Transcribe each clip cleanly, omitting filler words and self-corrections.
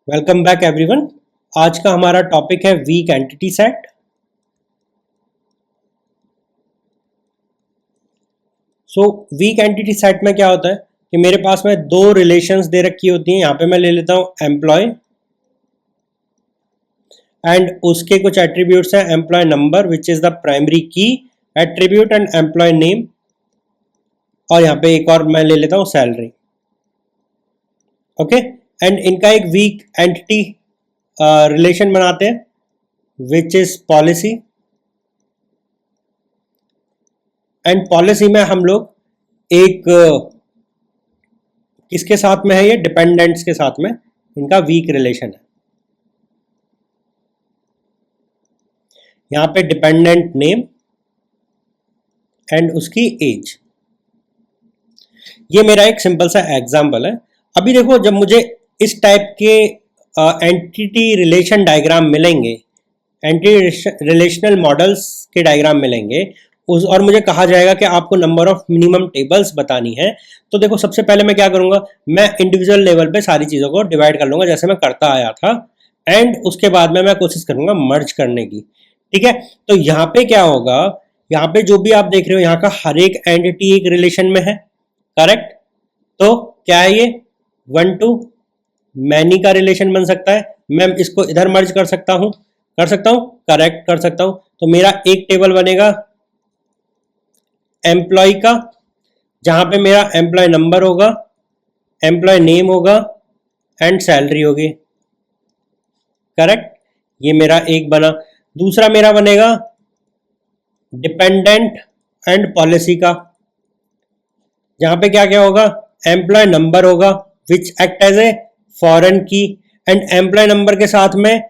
Welcome back everyone. आज का हमारा टॉपिक है weak entity set. Weak entity set में क्या होता है कि मेरे पास में दो रिलेशंस दे रखी होती हैं। यहाँ पे मैं ले लेता हूँ एम्प्लॉय एंड उसके कुछ एट्रीब्यूट्स हैं, employee number which is the primary key attribute and employee name, और यहाँ पे एक और मैं ले लेता हूँ सैलरी। ओके, एंड इनका एक वीक एंटिटी रिलेशन बनाते हैं which is policy. And policy में हम लोग एक किसके साथ में है, ये डिपेंडेंट्स के साथ में इनका वीक रिलेशन है। यहां पे डिपेंडेंट नेम एंड उसकी एज। ये मेरा एक सिंपल सा एग्जांपल है। अभी देखो, जब मुझे इस टाइप के एंटिटी रिलेशन डायग्राम मिलेंगे, एंटिटी रिलेशनल मॉडल्स के डायग्राम मिलेंगे और मुझे कहा जाएगा कि आपको नंबर ऑफ मिनिमम टेबल्स बतानी है, तो देखो सबसे पहले मैं क्या करूंगा, मैं इंडिविजुअल लेवल पे सारी चीज़ों को डिवाइड कर लूंगा जैसे मैं करता आया था, एंड उसके बाद में मैं कोशिश करूंगा मर्ज करने की। ठीक है, तो यहाँ पे क्या होगा, यहाँ पे जो भी आप देख रहे हो यहाँ का हर एक एंटिटी एक रिलेशन में है, करेक्ट। तो क्या है ये, वन टू मैनी का रिलेशन बन सकता है। मैं इसको इधर मर्ज कर सकता हूं, करेक्ट कर सकता हूं। तो मेरा एक टेबल बनेगा एम्प्लॉय का, जहां पे मेरा एम्प्लॉय नंबर होगा, एम्प्लॉय नेम होगा एंड सैलरी होगी, करेक्ट। ये मेरा एक बना। दूसरा मेरा बनेगा डिपेंडेंट एंड पॉलिसी का, जहां पे क्या क्या होगा, एम्प्लॉय नंबर होगा which act as a foreign key, and employee number के साथ में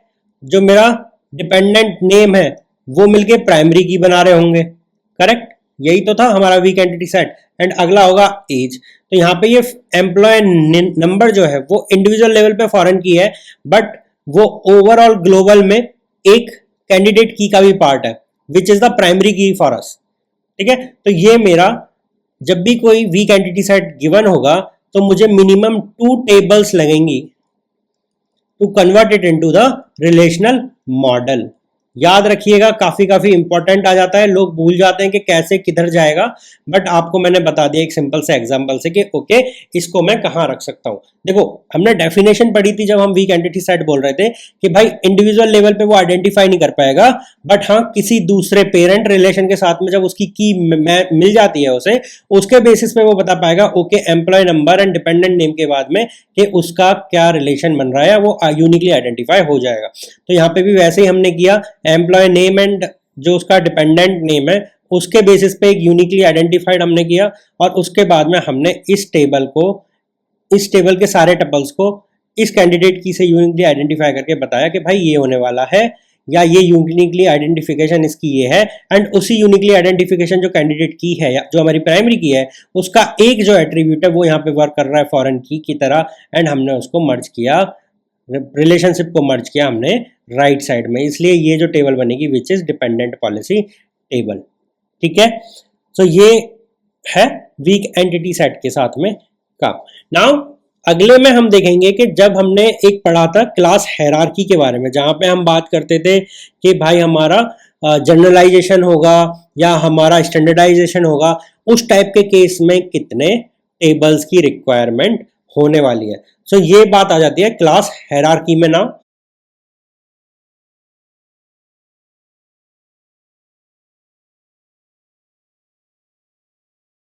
जो मेरा डिपेंडेंट नेम है वो मिलके प्राइमरी की बना रहे होंगे, करेक्ट। यही तो था हमारा वीक एंटिटी सेट। एंड अगला होगा एज। तो यहाँ पे ये एम्प्लॉय नंबर जो है वो इंडिविजुअल लेवल पे फॉरेन की है, बट वो ओवरऑल ग्लोबल में एक कैंडिडेट की का भी पार्ट है विच इज द प्राइमरी की फॉर अस। ठीक है, तो ये मेरा जब भी कोई वीक एंटिटी सेट गिवन होगा तो मुझे मिनिमम 2 टेबल्स लगेंगी to convert it into the relational model. याद रखिएगा, काफी इंपॉर्टेंट आ जाता है, लोग भूल जाते हैं कि कैसे किधर जाएगा, बट आपको मैंने बता दिया एक सिंपल से एग्जांपल से कि ओके इसको मैं कहां रख सकता हूं। देखो, हमने डेफिनेशन पढ़ी थी जब हम वीक एंटिटी सेट बोल रहे थे कि भाई इंडिविजुअल लेवल पे वो आइडेंटिफाई नहीं कर पाएगा, बट हाँ किसी दूसरे पेरेंट रिलेशन के साथ में जब उसकी की मिल जाती है उसे, उसके बेसिस पे वो बता पाएगा okay employee number and dependent name के बाद में कि उसका क्या रिलेशन बन रहा है, वो यूनिकली आइडेंटिफाई हो जाएगा। तो यहाँ पे भी वैसे ही हमने किया, एम्प्लॉय नेम एंड जो उसका डिपेंडेंट नेम है उसके बेसिस पे एक यूनिकली आइडेंटिफाइड हमने किया, और उसके बाद में हमने इस टेबल के सारे टपल्स को इस कैंडिडेट की से यूनिकली आइडेंटिफाई करके बताया कि भाई ये होने वाला है, या ये यूनिकली आइडेंटिफिकेशन इसकी ये है, एंड उसी यूनिकली आइडेंटिफिकेशन जो कैंडिडेट की है या जो हमारी प्राइमरी की है उसका एक जो एट्रीब्यूट है वो यहाँ पे वर्क कर रहा है फॉरेन की तरह, एंड हमने उसको मर्ज किया, रिलेशनशिप को मर्ज किया हमने राइट साइड में, इसलिए ये जो टेबल बनेगी which is dependent policy table. ठीक है, तो ये है वीक एंटिटी सेट के साथ में काम। नाउ अगले में हम देखेंगे कि जब हमने एक पढ़ा था क्लास हायरार्की के बारे में, जहां पे हम बात करते थे कि भाई हमारा जनरलाइजेशन होगा या हमारा स्टैंडर्डाइजेशन होगा, उस टाइप के केस में कितने टेबल्स की रिक्वायरमेंट होने वाली है। सो ये बात आ जाती है क्लास हायरार्की में। नाउ